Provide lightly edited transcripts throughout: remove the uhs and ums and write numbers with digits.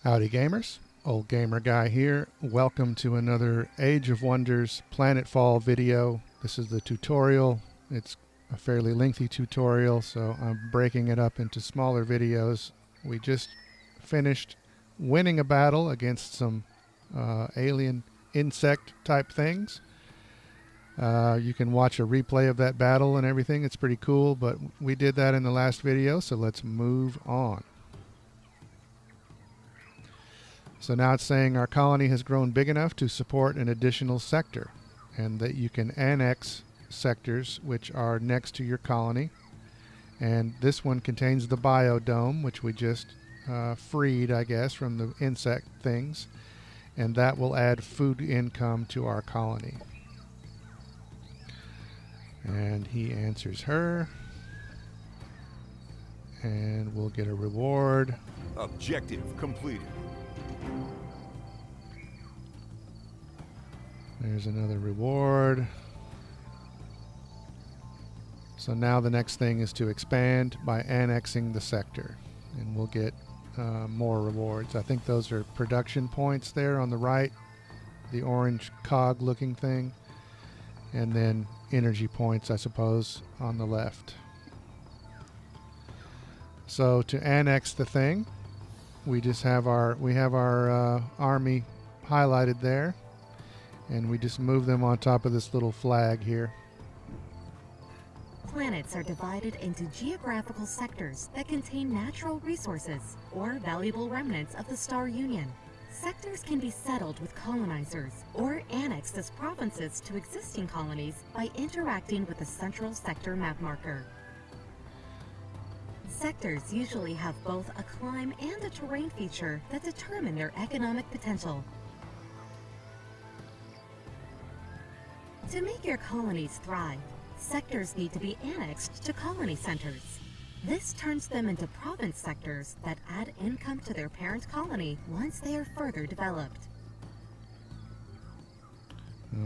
Howdy gamers, Old Gamer Guy here. Welcome to another Age of Wonders Planetfall video. This is the tutorial. It's a fairly lengthy tutorial, so I'm breaking it up into smaller videos. We just finished winning a battle against some alien insect type things. You can watch a replay of that battle and everything. It's pretty cool, but we did that in the last video, so let's move on. So now it's saying our colony has grown big enough to support an additional sector, and that you can annex sectors which are next to your colony. And this one contains the biodome, which we just freed, I guess, from the insect things, and that will add food income to our colony. And he answers her, and we'll get a reward. Objective completed. There's another reward. So now the next thing is to expand by annexing the sector, and we'll get more rewards. I think those are production points there on the right, the orange cog looking thing, and then energy points, I suppose, on the left. So to annex the thing, we just have our army highlighted there, and we just move them on top of this little flag here. Planets are divided into geographical sectors that contain natural resources or valuable remnants of the star union. Sectors can be settled with colonizers or annexed as provinces to existing colonies by interacting with the central sector map marker. Sectors usually have both a climb and a terrain feature that determine their economic potential. To make your colonies thrive, sectors need to be annexed to colony centers. This turns them into province sectors that add income to their parent colony once they are further developed.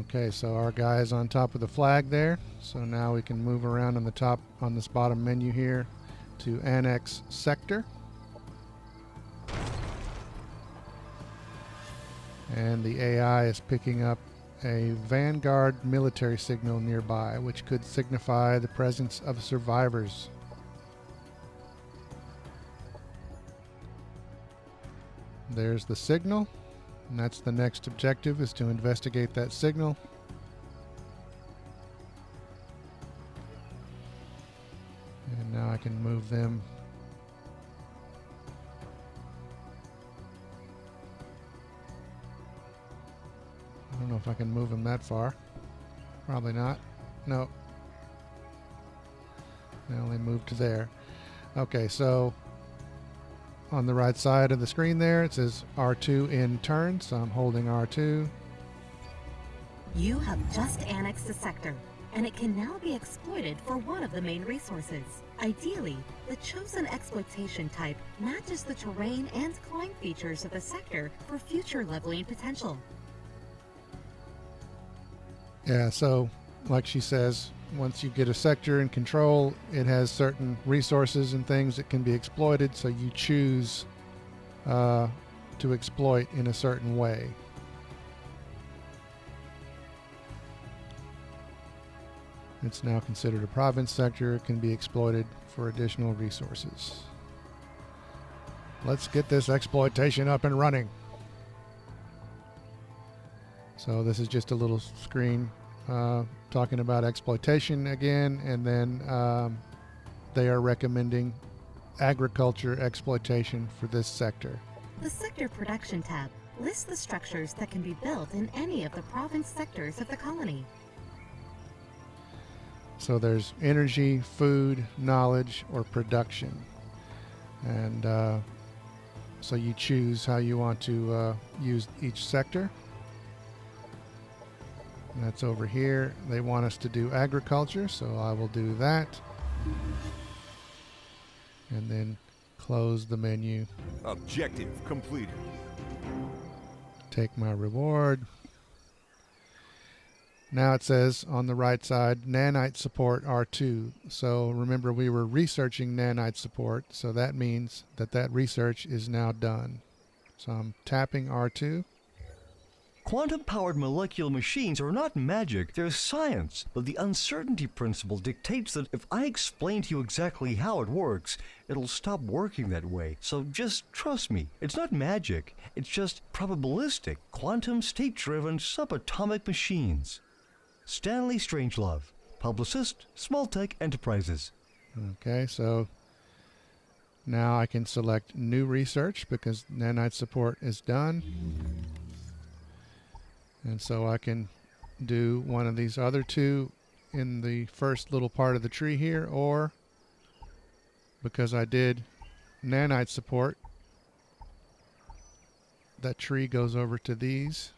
Okay, so our guy is on top of the flag there. So now we can move around on the top, on this bottom menu here, to annex sector. And the AI is picking up a Vanguard military signal nearby, which could signify the presence of survivors. There's the signal, and that's the next objective, is to investigate that signal. And now I can move them. I don't know if I can move them that far. Probably not. No. They only moved to there. Okay, so on the right side of the screen there, it says R2 in turn, so I'm holding R2. You have just annexed a sector, and it can now be exploited for one of the main resources. Ideally, the chosen exploitation type matches the terrain and climb features of the sector for future leveling potential. Yeah, so like she says, once you get a sector in control, it has certain resources and things that can be exploited, so you choose to exploit in a certain way. It's now considered a province sector. It can be exploited for additional resources. Let's get this exploitation up and running. So this is just a little screen talking about exploitation again, and then they are recommending agriculture exploitation for this sector. The Sector Production tab lists the structures that can be built in any of the province sectors of the colony. So there's energy, food, knowledge, or production. And so you choose how you want to use each sector. And that's over here. They want us to do agriculture, so I will do that. And then close the menu. Objective completed. Take my reward. Now it says on the right side, nanite support R2. So remember, we were researching nanite support, so that means that that research is now done. So I'm tapping R2. Quantum-powered molecular machines are not magic, they're science. But the uncertainty principle dictates that if I explain to you exactly how it works, it'll stop working that way. So just trust me. It's not magic, it's just probabilistic, quantum state-driven subatomic machines. Stanley Strangelove, publicist, Smalltech Enterprises. Okay, so now I can select new research because nanite support is done. And so I can do one of these other two in the first little part of the tree here, or because I did nanite support, that tree goes over to these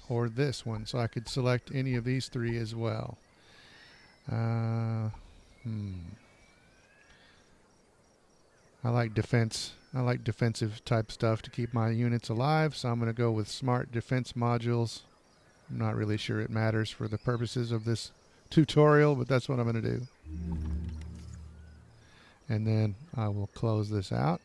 or this one. So I could select any of these three as well. I like defense. I like defensive type stuff to keep my units alive, so I'm going to go with smart defense modules. I'm not really sure it matters for the purposes of this tutorial, but that's what I'm going to do. And then I will close this out.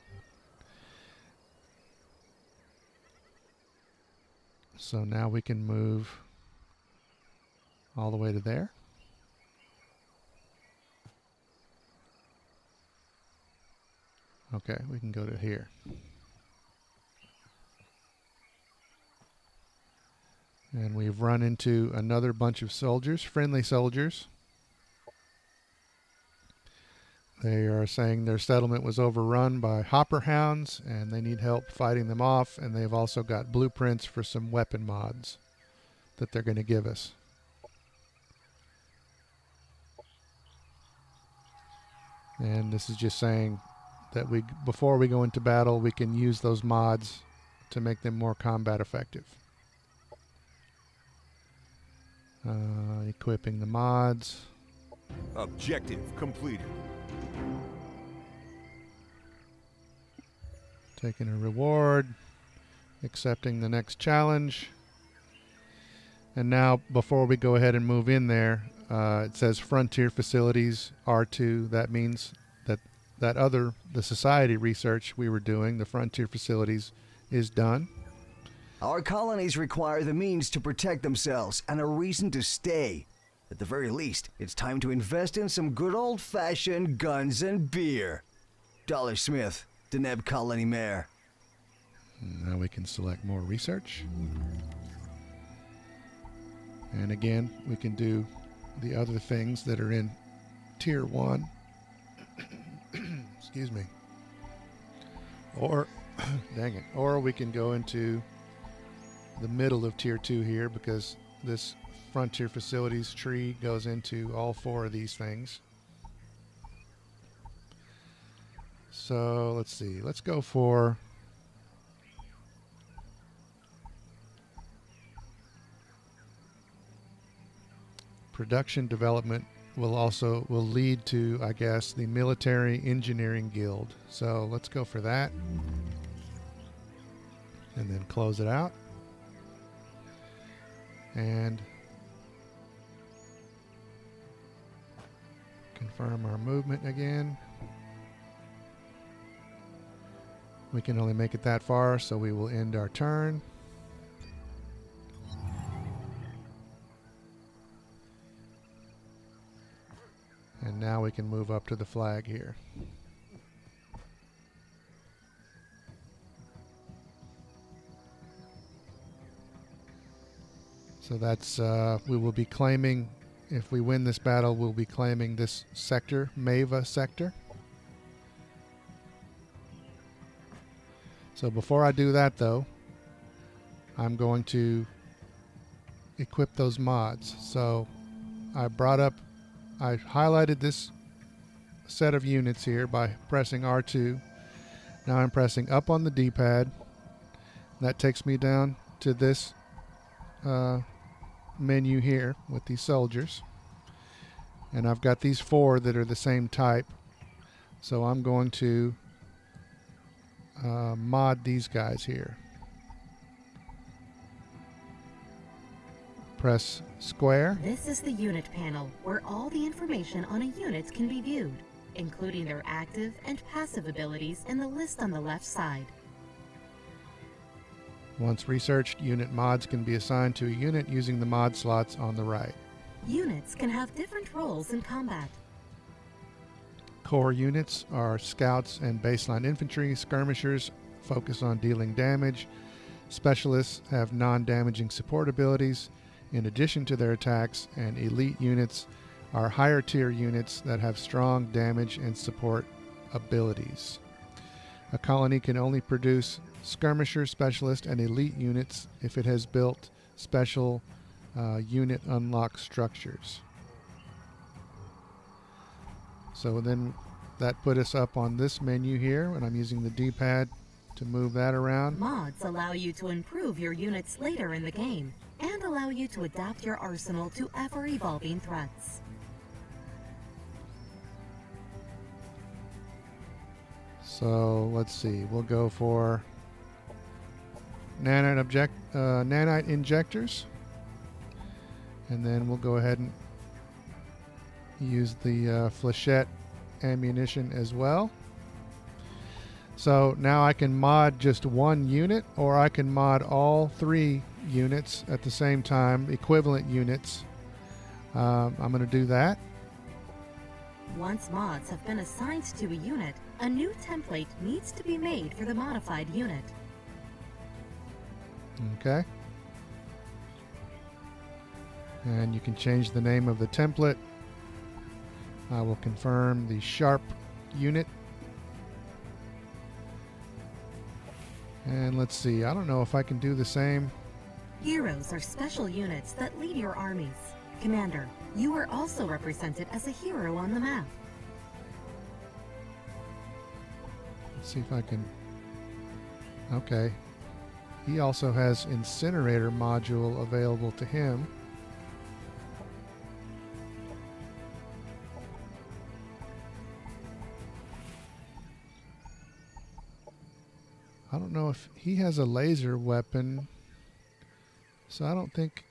So now we can move all the way to there. Okay, we can go to here. And we've run into another bunch of soldiers, friendly soldiers. They are saying their settlement was overrun by hopper hounds and they need help fighting them off, and they've also got blueprints for some weapon mods that they're going to give us. And this is just saying that before we go into battle, we can use those mods to make them more combat effective. Equipping the mods. Objective completed. Taking a reward. Accepting the next challenge. And now, before we go ahead and move in there, it says Frontier Facilities R2. That means that the society research we were doing, the Frontier Facilities, is done. Our colonies require the means to protect themselves and a reason to stay. At the very least, it's time to invest in some good old-fashioned guns and beer. Dollar Smith, Deneb Colony Mayor. Now we can select more research. And again, we can do the other things that are in Tier 1. Excuse me. Or, dang it, or we can go into the middle of Tier 2 here, because this Frontier Facilities tree goes into all four of these things. So let's see, let's go for production development. Will lead to, I guess, the Military Engineering Guild. So let's go for that. And then close it out. And confirm our movement again. We can only make it that far, so we will end our turn. And now we can move up to the flag here. So that's, we will be claiming, if we win this battle, we'll be claiming this sector, Mava sector. So before I do that though, I'm going to equip those mods. So I highlighted this set of units here by pressing R2. Now I'm pressing up on the D-pad. That takes me down to this menu here with these soldiers. And I've got these four that are the same type. So I'm going to mod these guys here. Press square. This is the unit panel where all the information on a unit can be viewed, including their active and passive abilities in the list on the left side. Once researched, unit mods can be assigned to a unit using the mod slots on the right. Units can have different roles in combat. Core units are scouts and baseline infantry. Skirmishers focus on dealing damage. Specialists have non-damaging support abilities in addition to their attacks, and elite units are higher tier units that have strong damage and support abilities. A colony can only produce skirmisher, specialist, and elite units if it has built special unit unlock structures. So then that put us up on this menu here, and I'm using the D-pad to move that around. Mods allow you to improve your units later in the game and allow you to adapt your arsenal to ever-evolving threats. So let's see, we'll go for nanite injectors, and then we'll go ahead and use the flechette ammunition as well. So now I can mod just one unit, or I can mod all 3 units at the same time, equivalent units. I'm going to do that. Once mods have been assigned to a unit, a new template needs to be made for the modified unit. Okay. And you can change the name of the template. I will confirm the sharp unit. And let's see, I don't know if I can do the same. Heroes are special units that lead your armies. Commander, you are also represented as a hero on the map. Let's see if I can. Okay. He also has incinerator module available to him. I don't know if he has a laser weapon, so I don't think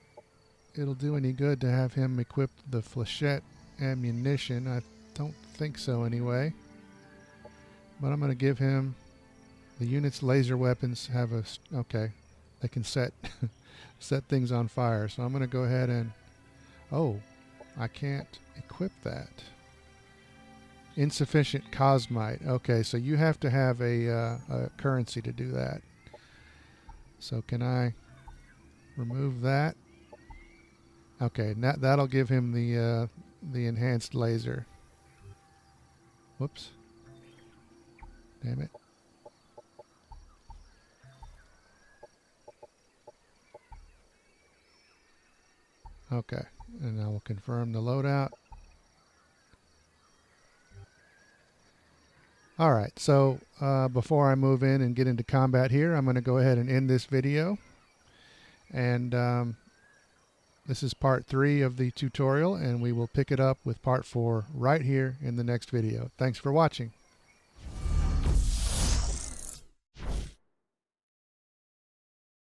it'll do any good to have him equip the flechette ammunition. I don't think so anyway. But I'm going to give him the unit's laser weapons have a okay. They can set set things on fire. So I'm going to go ahead and I can't equip that. Insufficient cosmite. Okay, so you have to have a currency to do that. So can I remove that? Okay, that'll give him the enhanced laser. Whoops. Damn it. Okay, and I will confirm the loadout. Alright, so before I move in and get into combat here, I'm going to go ahead and end this video. And this is part 3 of the tutorial, and we will pick it up with part 4 right here in the next video. Thanks for watching.